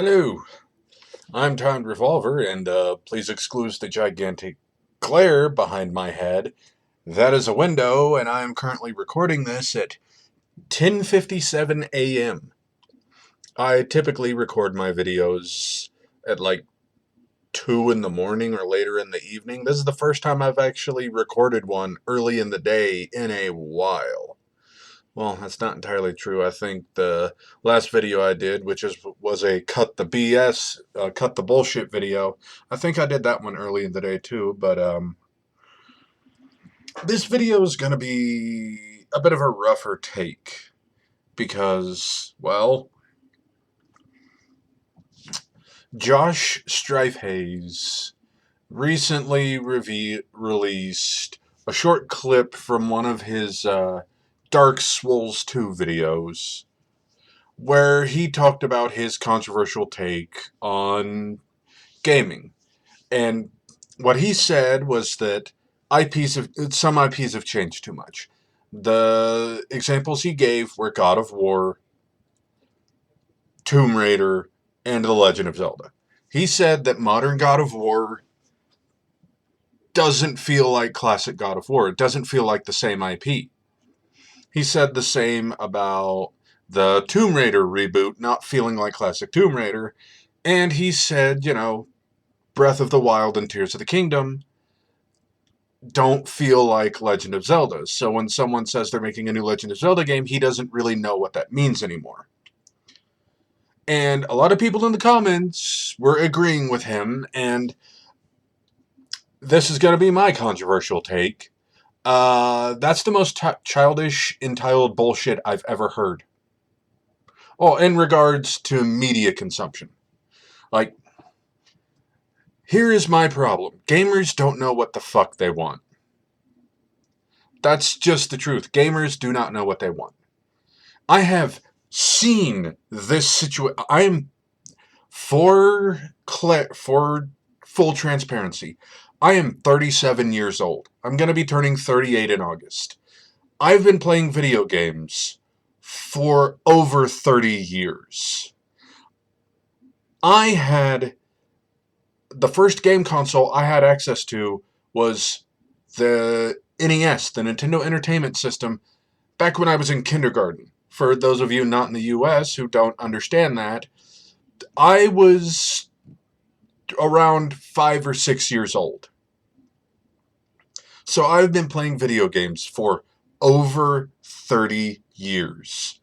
Hello, I'm Timed Revolver, and please excuse the gigantic glare behind my head. That is a window, and I am currently recording this at 10:57 a.m. I typically record my videos at like 2 in the morning or later in the evening. This is the first time I've actually recorded one early in the day in a while. Well, that's not entirely true. I think the last video I did, was a cut the BS, cut the bullshit video. I think I did that one early in the day too. But this video is gonna be a bit of a rougher take because, well, Josh Strife Hayes recently released a short clip from one of his Dark Souls 2 videos where he talked about his controversial take on gaming. And what he said was that some IPs have changed too much. The examples he gave were God of War, Tomb Raider, and The Legend of Zelda. He said that modern God of War doesn't feel like classic God of War. It doesn't feel like the same IP. He said the same about the Tomb Raider reboot not feeling like classic Tomb Raider. And he said, Breath of the Wild and Tears of the Kingdom don't feel like Legend of Zelda. So when someone says they're making a new Legend of Zelda game, he doesn't really know what that means anymore. And a lot of people in the comments were agreeing with him, and this is going to be my controversial take. That's the most childish, entitled bullshit I've ever heard. Oh, in regards to media consumption. Like, here is my problem. Gamers don't know what the fuck they want. That's just the truth. Gamers do not know what they want. I have seen this situation. I am, for full transparency, I am 37 years old. I'm going to be turning 38 in August. I've been playing video games for over 30 years. The first game console I had access to was the NES, the Nintendo Entertainment System, back when I was in kindergarten. For those of you not in the US who don't understand that, I was around 5 or 6 years old. So I've been playing video games for over 30 years.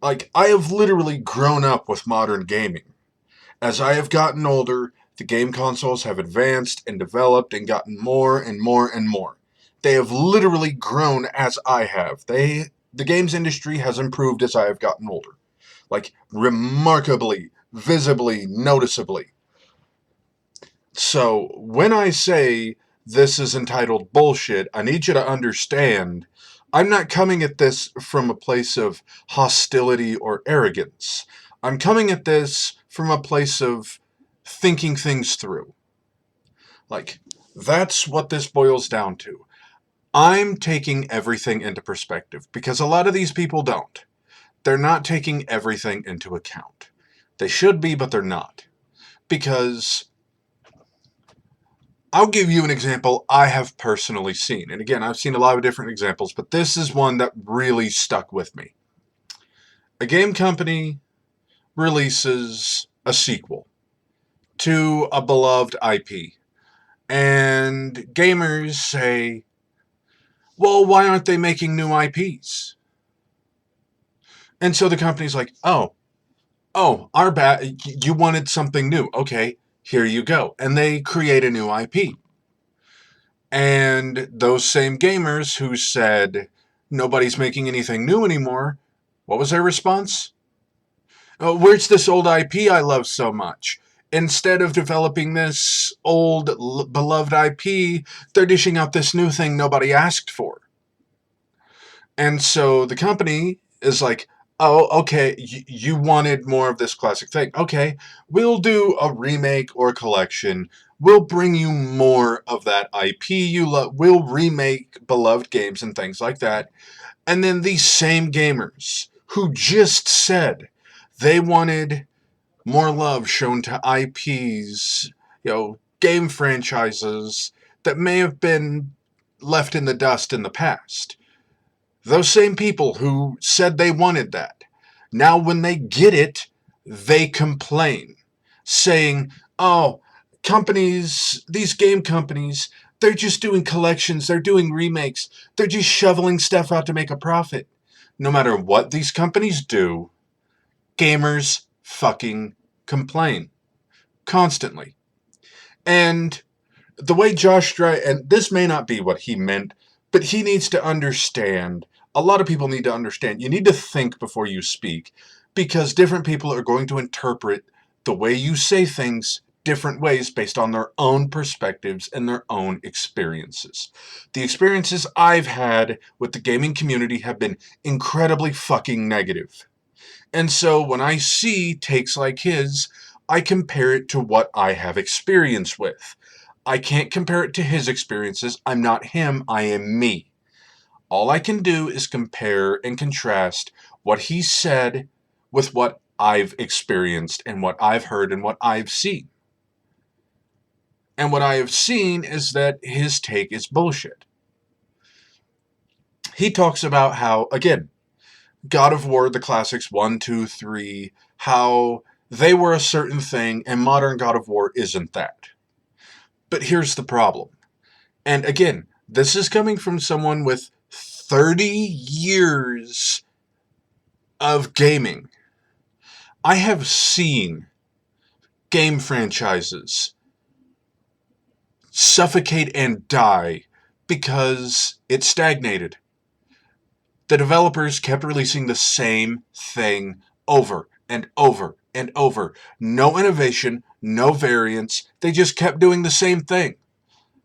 Like, I have literally grown up with modern gaming. As I have gotten older, the game consoles have advanced and developed and gotten more and more and more. They have literally grown as I have. The games industry has improved as I have gotten older. Like, remarkably, visibly, noticeably. So, when I say this is entitled bullshit, I need you to understand I'm not coming at this from a place of hostility or arrogance. I'm coming at this from a place of thinking things through. Like, that's what this boils down to. I'm taking everything into perspective because a lot of these people don't. They're not taking everything into account. They should be, but they're not. Because I'll give you an example I have personally seen. And again, I've seen a lot of different examples, but this is one that really stuck with me. A game company releases a sequel to a beloved IP. And gamers say, well, why aren't they making new IPs? And so the company's like, oh, our bad. You wanted something new. Okay, here you go. And they create a new IP. And those same gamers who said nobody's making anything new anymore, what was their response? Oh, where's this old IP I love so much? Instead of developing this old beloved IP, they're dishing out this new thing nobody asked for. And so the company is like, oh, okay, you wanted more of this classic thing. Okay, we'll do a remake or a collection. We'll bring you more of that IP you love. We'll remake beloved games and things like that. And then these same gamers who just said they wanted more love shown to IPs, game franchises that may have been left in the dust in the past. Those same people who said they wanted that, now when they get it, they complain, saying, oh, these game companies, they're just doing collections, they're doing remakes, they're just shoveling stuff out to make a profit. No matter what these companies do, gamers fucking complain constantly. And the way Josh Strife, and this may not be what he meant, but he needs to understand. A lot of people need to understand. You need to think before you speak, because different people are going to interpret the way you say things different ways based on their own perspectives and their own experiences. The experiences I've had with the gaming community have been incredibly fucking negative. And so when I see takes like his, I compare it to what I have experience with. I can't compare it to his experiences. I'm not him, I am me. All I can do is compare and contrast what he said with what I've experienced and what I've heard and what I've seen. And what I have seen is that his take is bullshit. He talks about how, again, God of War, the classics 1, 2, 3, how they were a certain thing and modern God of War isn't that. But here's the problem. And again, this is coming from someone with 30 years of gaming. I have seen game franchises suffocate and die because it stagnated. The developers kept releasing the same thing over and over and over. No innovation, no variance. They just kept doing the same thing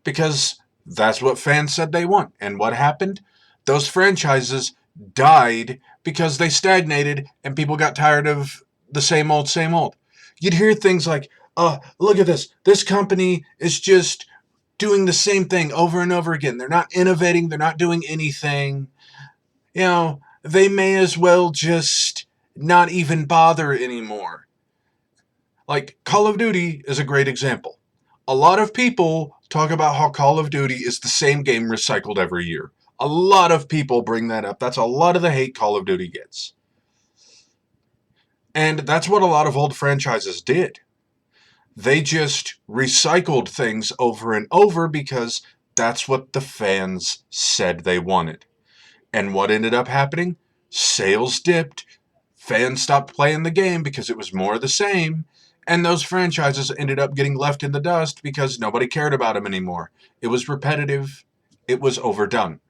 because that's what fans said they want. And what happened? Those franchises died because they stagnated and people got tired of the same old, same old. You'd hear things like, look at this. This company is just doing the same thing over and over again. They're not innovating. They're not doing anything. They may as well just not even bother anymore. Like, Call of Duty is a great example. A lot of people talk about how Call of Duty is the same game recycled every year. A lot of people bring that up. That's a lot of the hate Call of Duty gets. And that's what a lot of old franchises did. They just recycled things over and over because that's what the fans said they wanted. And what ended up happening? Sales dipped. Fans stopped playing the game because it was more of the same. And those franchises ended up getting left in the dust because nobody cared about them anymore. It was repetitive. It was overdone.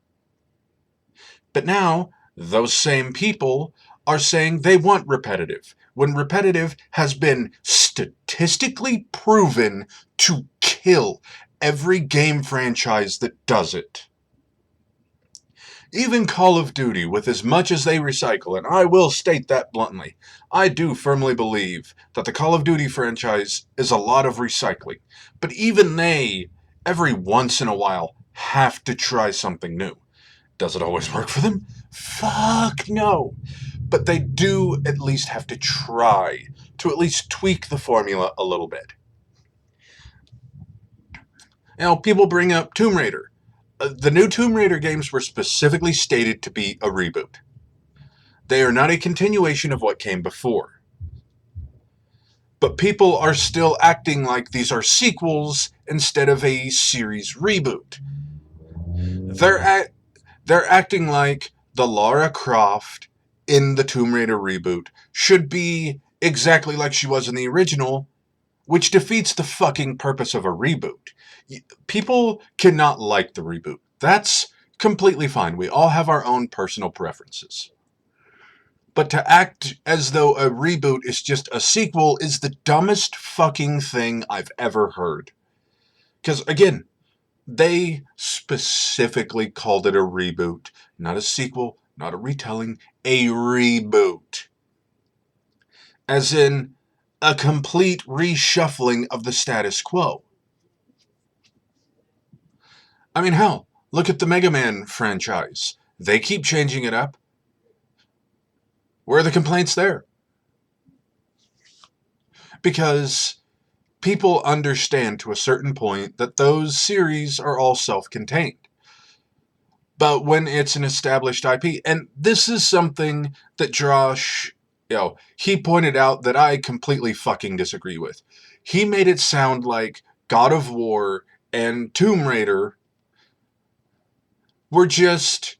But now, those same people are saying they want repetitive, when repetitive has been statistically proven to kill every game franchise that does it. Even Call of Duty, with as much as they recycle, and I will state that bluntly, I do firmly believe that the Call of Duty franchise is a lot of recycling. But even they, every once in a while, have to try something new. Does it always work for them? Fuck no. But they do at least have to try to at least tweak the formula a little bit. People bring up Tomb Raider. The new Tomb Raider games were specifically stated to be a reboot. They are not a continuation of what came before. But people are still acting like these are sequels instead of a series reboot. They're acting like the Lara Croft in the Tomb Raider reboot should be exactly like she was in the original, which defeats the fucking purpose of a reboot. People cannot like the reboot. That's completely fine. We all have our own personal preferences. But to act as though a reboot is just a sequel is the dumbest fucking thing I've ever heard. Because, again, they specifically called it a reboot. Not a sequel, not a retelling, a reboot. As in, a complete reshuffling of the status quo. I mean, hell, look at the Mega Man franchise. They keep changing it up. Where are the complaints there? because people understand to a certain point that those series are all self-contained. But when it's an established IP, and this is something that Josh, he pointed out that I completely fucking disagree with. He made it sound like God of War and Tomb Raider were just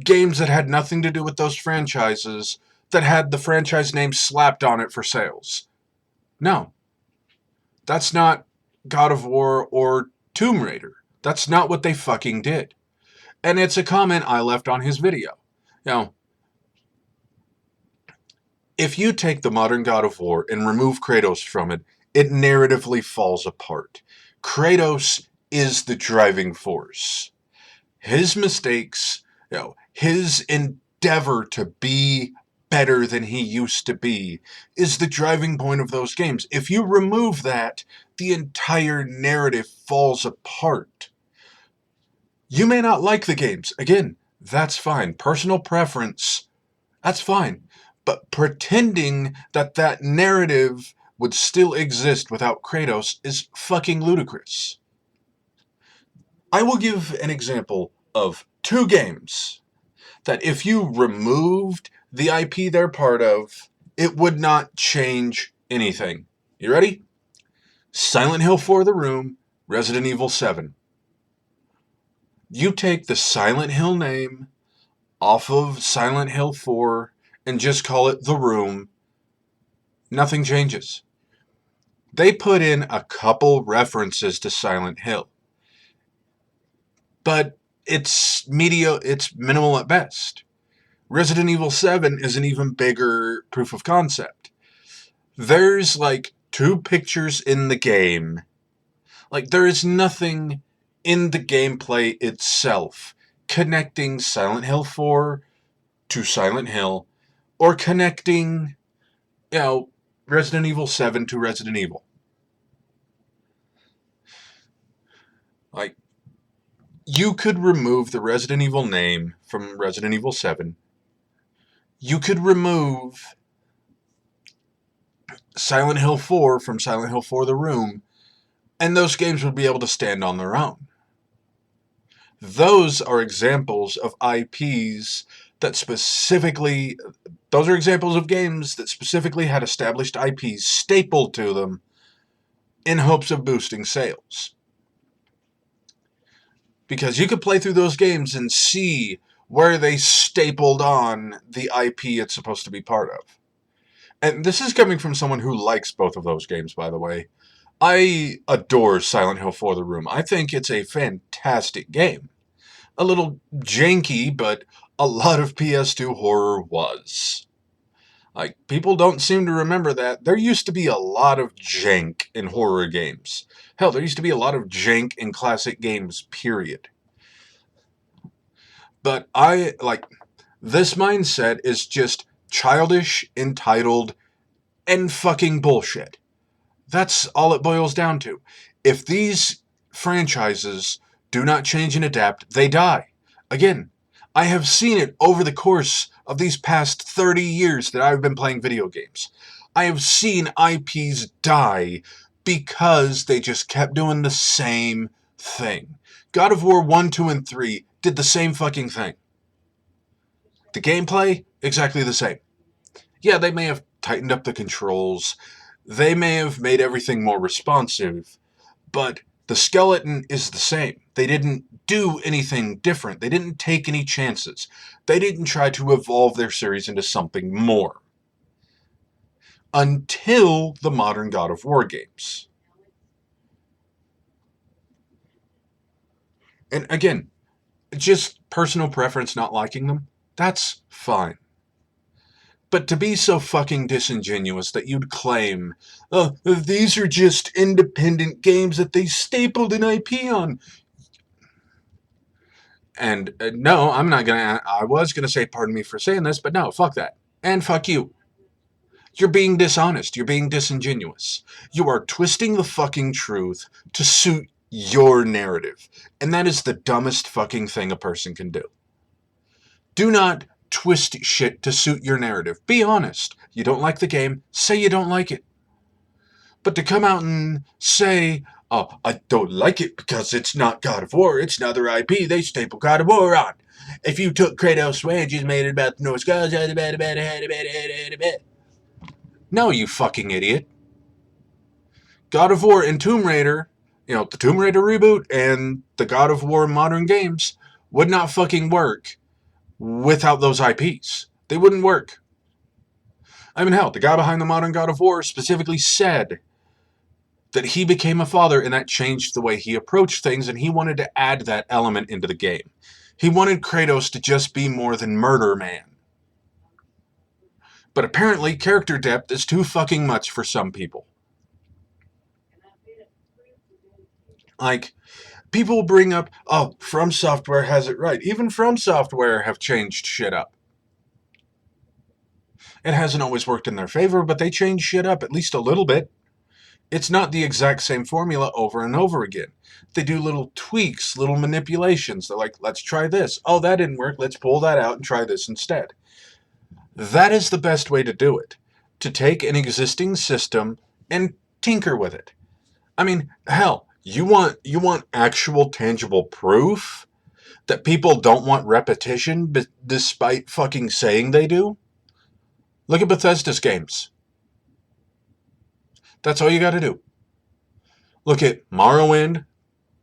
games that had nothing to do with those franchises, that had the franchise name slapped on it for sales. No. That's not God of War or Tomb Raider. That's not what they fucking did. And it's a comment I left on his video. If you take the modern God of War and remove Kratos from it, it narratively falls apart. Kratos is the driving force. His mistakes, his endeavor to be better than he used to be is the driving point of those games. If you remove that, the entire narrative falls apart. You may not like the games. Again, that's fine. Personal preference, that's fine. But pretending that that narrative would still exist without Kratos is fucking ludicrous. I will give an example of 2 games that if you removed the IP they're part of, it would not change anything. You ready? Silent Hill 4 The Room, Resident Evil 7. You take the Silent Hill name off of Silent Hill 4 and just call it The Room, nothing changes. They put in a couple references to Silent Hill, but it's minimal at best. Resident Evil 7 is an even bigger proof of concept. There's like 2 pictures in the game. Like, there is nothing in the gameplay itself connecting Silent Hill 4 to Silent Hill, or connecting, Resident Evil 7 to Resident Evil. Like, you could remove the Resident Evil name from Resident Evil 7. You could remove Silent Hill 4 from Silent Hill 4 The Room, and those games would be able to stand on their own. Those are examples of IPs that specifically, those are examples of games that specifically had established IPs stapled to them in hopes of boosting sales. Because you could play through those games and see where they stapled on the IP it's supposed to be part of. And this is coming from someone who likes both of those games, by the way. I adore Silent Hill 4 The Room. I think it's a fantastic game. A little janky, but a lot of PS2 horror was. Like, people don't seem to remember that. There used to be a lot of jank in horror games. Hell, there used to be a lot of jank in classic games, period. But this mindset is just childish, entitled, and fucking bullshit. That's all it boils down to. If these franchises do not change and adapt, they die. Again, I have seen it over the course of these past 30 years that I've been playing video games. I have seen IPs die because they just kept doing the same thing. God of War 1, 2, and 3 did the same fucking thing. The gameplay, exactly the same. Yeah, they may have tightened up the controls. They may have made everything more responsive, but the skeleton is the same. They didn't do anything different. They didn't take any chances. They didn't try to evolve their series into something more. Until the modern God of War games. And again, just personal preference not liking them, that's fine. But to be so fucking disingenuous that you'd claim, oh, these are just independent games that they stapled an IP on. And no, I was gonna say pardon me for saying this, but no, fuck that. And fuck you. You're being dishonest. You're being disingenuous. You are twisting the fucking truth to suit your narrative. And that is the dumbest fucking thing a person can do. Do not twist shit to suit your narrative. Be honest. You don't like the game, say you don't like it. But to come out and say, oh, I don't like it because it's not God of War, it's another IP they staple God of War on. If you took Kratos' way and just made it about the Norse gods, no, you fucking idiot. God of War and Tomb Raider, the Tomb Raider reboot and the God of War modern games would not fucking work without those IPs. They wouldn't work. I mean, hell, the guy behind the modern God of War specifically said that he became a father and that changed the way he approached things, and he wanted to add that element into the game. He wanted Kratos to just be more than Murder Man. But apparently, character depth is too fucking much for some people. Like, people bring up, oh, From Software has it right. Even From Software have changed shit up. It hasn't always worked in their favor, but they change shit up at least a little bit. It's not the exact same formula over and over again. They do little tweaks, little manipulations. They're like, let's try this. Oh, that didn't work. Let's pull that out and try this instead. That is the best way to do it. To take an existing system and tinker with it. I mean, hell, you want actual tangible proof that people don't want repetition despite fucking saying they do? Look at Bethesda's games. That's all you got to do. Look at Morrowind,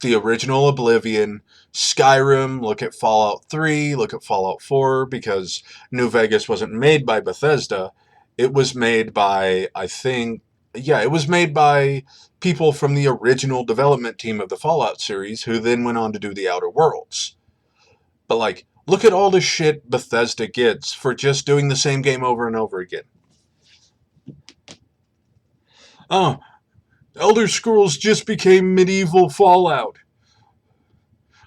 the original Oblivion, Skyrim, look at Fallout 3, look at Fallout 4, because New Vegas wasn't made by Bethesda. It was made by, it was made by people from the original development team of the Fallout series, who then went on to do the Outer Worlds. But, look at all the shit Bethesda gets for just doing the same game over and over again. Oh, Elder Scrolls just became medieval Fallout.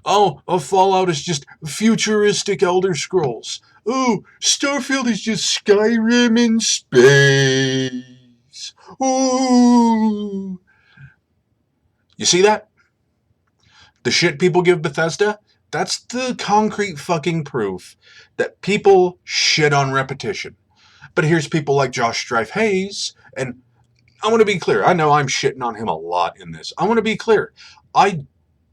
Oh, a Fallout is just futuristic Elder Scrolls. Ooh, Starfield is just Skyrim in space. Ooh. You see that? The shit people give Bethesda? That's the concrete fucking proof that people shit on repetition. But here's people like Josh Strife Hayes, and I want to be clear. I know I'm shitting on him a lot in this. I want to be clear. I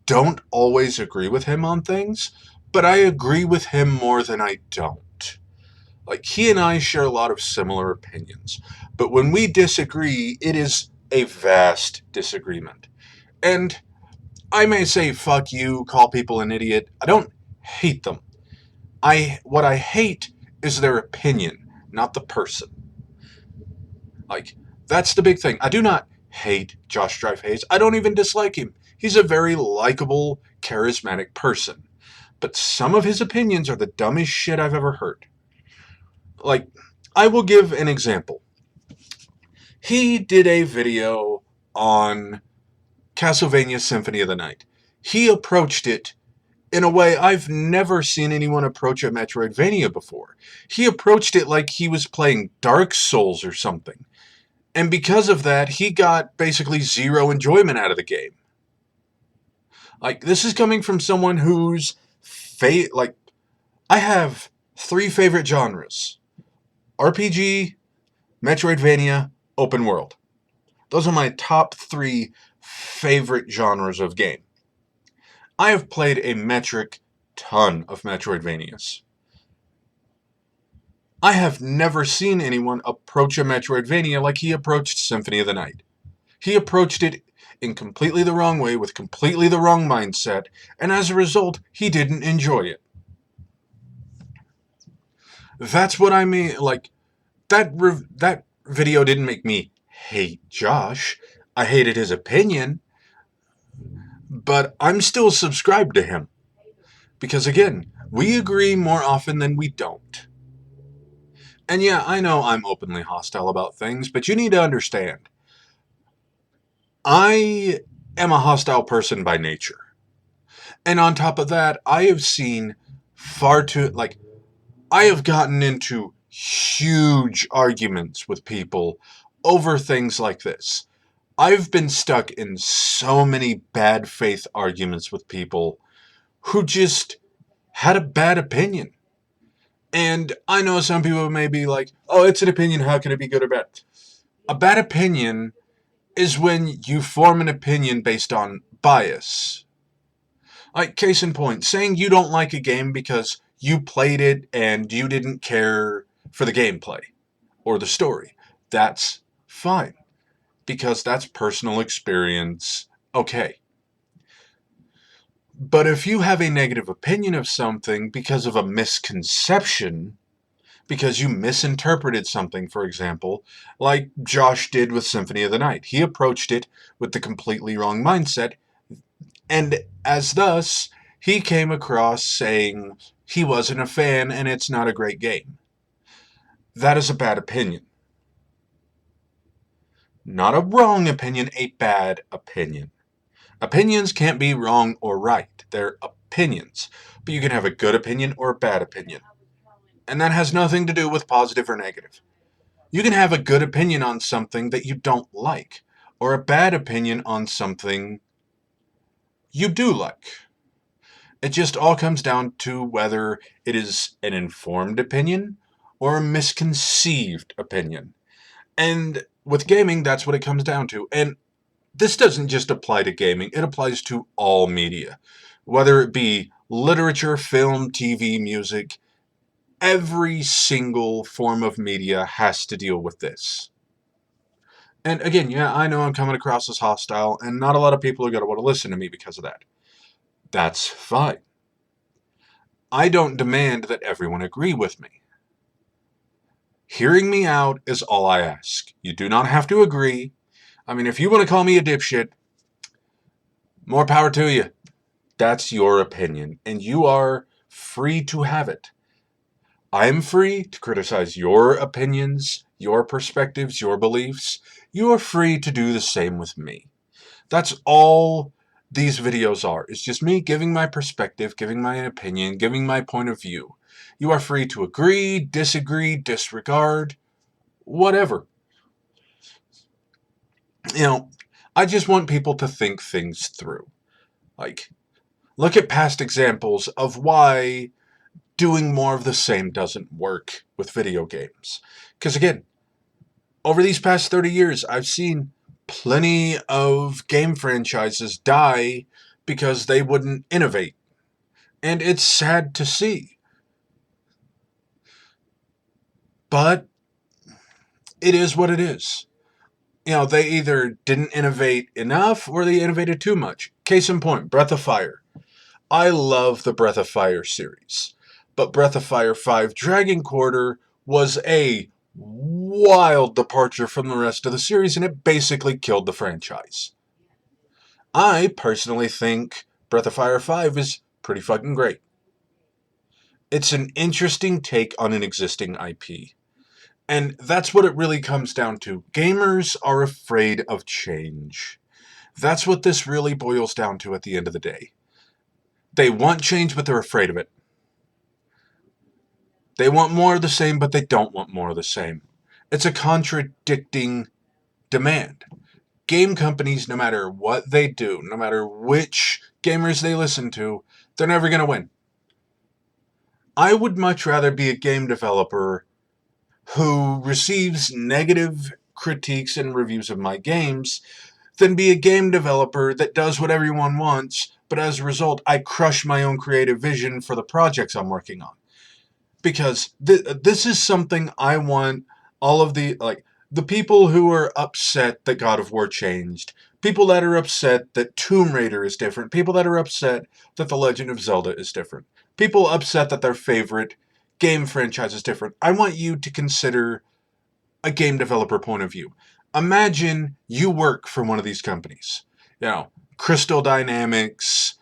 don't always agree with him on things, but I agree with him more than I don't. He and I share a lot of similar opinions. But when we disagree, it is a vast disagreement. And I may say, fuck you, call people an idiot. I don't hate them. What I hate is their opinion, not the person. That's the big thing. I do not hate Josh Strife Hayes. I don't even dislike him. He's a very likable, charismatic person. But some of his opinions are the dumbest shit I've ever heard. I will give an example. He did a video on Castlevania Symphony of the Night. He approached it in a way I've never seen anyone approach a Metroidvania before. He approached it like he was playing Dark Souls or something. And because of that, he got basically zero enjoyment out of the game. This is coming from someone whose I have 3 favorite genres: RPG, Metroidvania, open world. Those are my top 3 favorite genres of game. I have played a metric ton of Metroidvanias. I have never seen anyone approach a Metroidvania like he approached Symphony of the Night. He approached it in completely the wrong way, with completely the wrong mindset, and as a result, he didn't enjoy it. That's what I mean. That video didn't make me hate Josh. I hated his opinion, but I'm still subscribed to him. Because again, we agree more often than we don't. And yeah, I know I'm openly hostile about things, but you need to understand, I am a hostile person by nature. And on top of that, I have seen I have gotten into huge arguments with people over things like this. I've been stuck in so many bad faith arguments with people who just had a bad opinion. And I know some people may be like, oh, it's an opinion, how can it be good or bad? A bad opinion is when you form an opinion based on bias. Like, case in point, saying you don't like a game because you played it and you didn't care for the gameplay or the story. That's fine, because that's personal experience. Okay. But if you have a negative opinion of something because of a misconception, because you misinterpreted something, for example, like Josh did with Symphony of the Night. He approached it with the completely wrong mindset, and as thus, he came across saying he wasn't a fan and it's not a great game. That is a bad opinion. Not a wrong opinion, a bad opinion. Opinions can't be wrong or right. They're opinions. But you can have a good opinion or a bad opinion. And that has nothing to do with positive or negative. You can have a good opinion on something that you don't like, or a bad opinion on something you do like. It just all comes down to whether it is an informed opinion or a misconceived opinion. And with gaming, that's what it comes down to. And this doesn't just apply to gaming, it applies to all media. Whether it be literature, film, TV, music, every single form of media has to deal with this. And again, yeah, I know I'm coming across as hostile, and not a lot of people are going to want to listen to me because of that. That's fine. I don't demand that everyone agree with me. Hearing me out is all I ask. You do not have to agree. I mean, if you want to call me a dipshit, more power to you. That's your opinion, and you are free to have it. I'm free to criticize your opinions, your perspectives, your beliefs. You are free to do the same with me. That's all these videos are. It's just me giving my perspective, giving my opinion, giving my point of view. You are free to agree, disagree, disregard, whatever. I just want people to think things through. Like, look at past examples of why doing more of the same doesn't work with video games. Because again, over these past 30 years, I've seen plenty of game franchises die because they wouldn't innovate. And it's sad to see. But it is what it is. They either didn't innovate enough or they innovated too much. Case in point, Breath of Fire. I love the Breath of Fire series. But Breath of Fire 5 Dragon Quarter was a wild departure from the rest of the series, and it basically killed the franchise. I personally think Breath of Fire 5 is pretty fucking great. It's an interesting take on an existing IP. And that's what it really comes down to. Gamers are afraid of change. That's what this really boils down to at the end of the day. They want change, but they're afraid of it. They want more of the same, but they don't want more of the same. It's a contradicting demand. Game companies, no matter what they do, no matter which gamers they listen to, they're never going to win. I would much rather be a game developer who receives negative critiques and reviews of my games than be a game developer that does what everyone wants, but as a result, I crush my own creative vision for the projects I'm working on. Because this is something I want all of the people who are upset that God of War changed, people that are upset that Tomb Raider is different, people that are upset that The Legend of Zelda is different, people upset that their favorite game franchise is different. I want you to consider a game developer point of view. Imagine you work for one of these companies. Crystal Dynamics,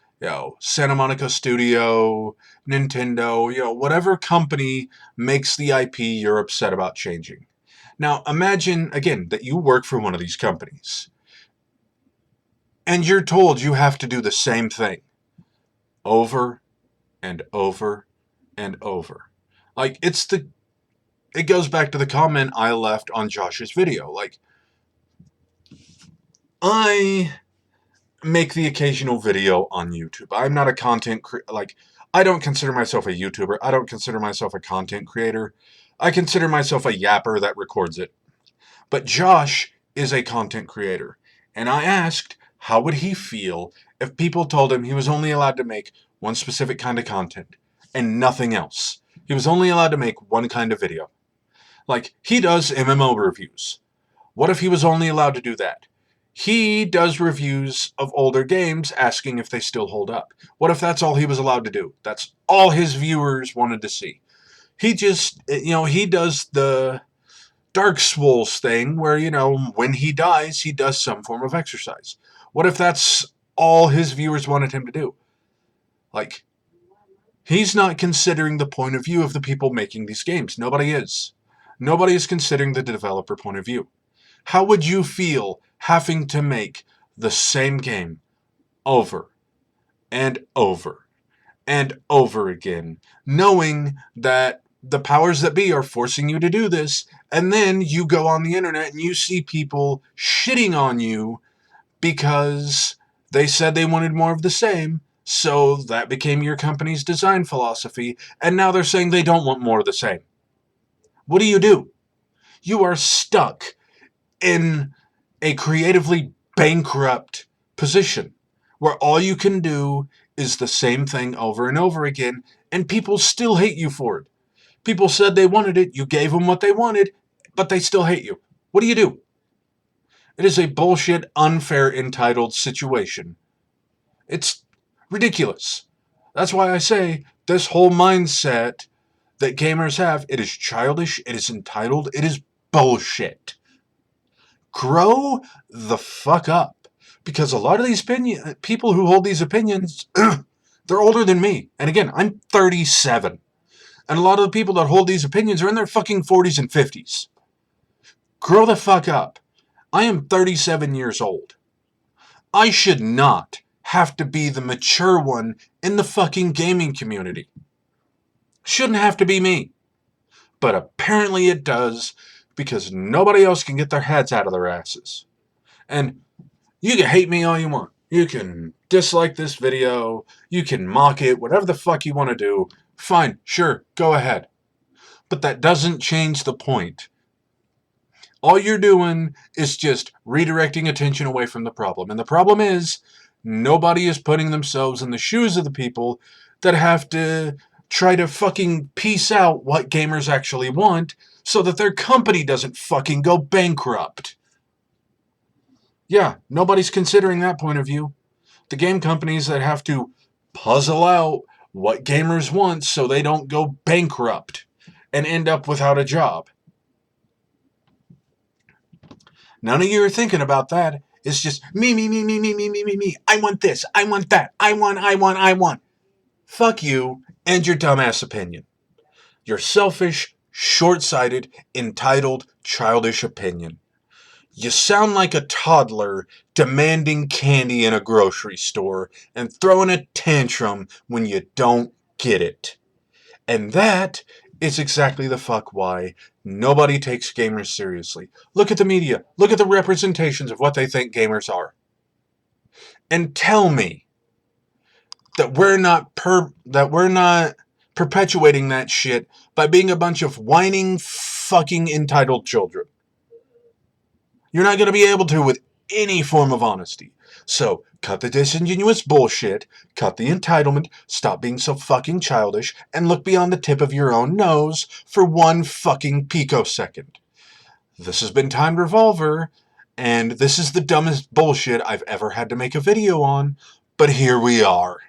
Santa Monica Studio, Nintendo, whatever company makes the IP you're upset about changing. Now, imagine, again, that you work for one of these companies. And you're told you have to do the same thing. Over and over and over. It goes back to the comment I left on Josh's video. I make the occasional video on YouTube. I'm not a I don't consider myself a YouTuber. I don't consider myself a content creator. I consider myself a yapper that records it. But Josh is a content creator. And I asked, how would he feel if people told him he was only allowed to make one specific kind of content and nothing else? He was only allowed to make one kind of video. Like, he does MMO reviews. What if he was only allowed to do that? He does reviews of older games asking if they still hold up. What if that's all he was allowed to do? That's all his viewers wanted to see. He just, he does the Dark Souls thing where, when he dies, he does some form of exercise. What if that's all his viewers wanted him to do? Like, he's not considering the point of view of the people making these games. Nobody is. Nobody is considering the developer point of view. How would you feel having to make the same game over and over and over again, knowing that the powers that be are forcing you to do this, and then you go on the internet and you see people shitting on you because they said they wanted more of the same, so that became your company's design philosophy, and now they're saying they don't want more of the same? What do? You are stuck in a creatively bankrupt position where all you can do is the same thing over and over again, and people still hate you for it. People said they wanted it, you gave them what they wanted, but they still hate you. What do? It is a bullshit, unfair, entitled situation. It's ridiculous. That's why I say this whole mindset that gamers have, it is childish, it is entitled, it is bullshit. Grow the fuck up. Because a lot of these people who hold these opinions, they're older than me. And again, I'm 37. And a lot of the people that hold these opinions are in their fucking 40s and 50s. Grow the fuck up. I am 37 years old. I should not have to be the mature one in the fucking gaming community. Shouldn't have to be me. But apparently it does, because nobody else can get their heads out of their asses. And you can hate me all you want. You can dislike this video. You can mock it. Whatever the fuck you want to do. Fine. Sure. Go ahead. But that doesn't change the point. All you're doing is just redirecting attention away from the problem. And the problem is, nobody is putting themselves in the shoes of the people that have to try to fucking piece out what gamers actually want so that their company doesn't fucking go bankrupt. Yeah, nobody's considering that point of view. The game companies that have to puzzle out what gamers want so they don't go bankrupt and end up without a job. None of you are thinking about that. It's just me. I want this. I want that. I want. Fuck you and your dumbass opinion. Your selfish, short-sighted, entitled, childish opinion. You sound like a toddler demanding candy in a grocery store and throwing a tantrum when you don't get it. And that is exactly the fuck why nobody takes gamers seriously. Look at the media. Look at the representations of what they think gamers are. And tell me that we're not perpetuating that shit by being a bunch of whining fucking entitled children. You're not going to be able to with any form of honesty. So, cut the disingenuous bullshit, cut the entitlement, stop being so fucking childish, and look beyond the tip of your own nose for one fucking picosecond. This has been Time Revolver, and this is the dumbest bullshit I've ever had to make a video on, but here we are.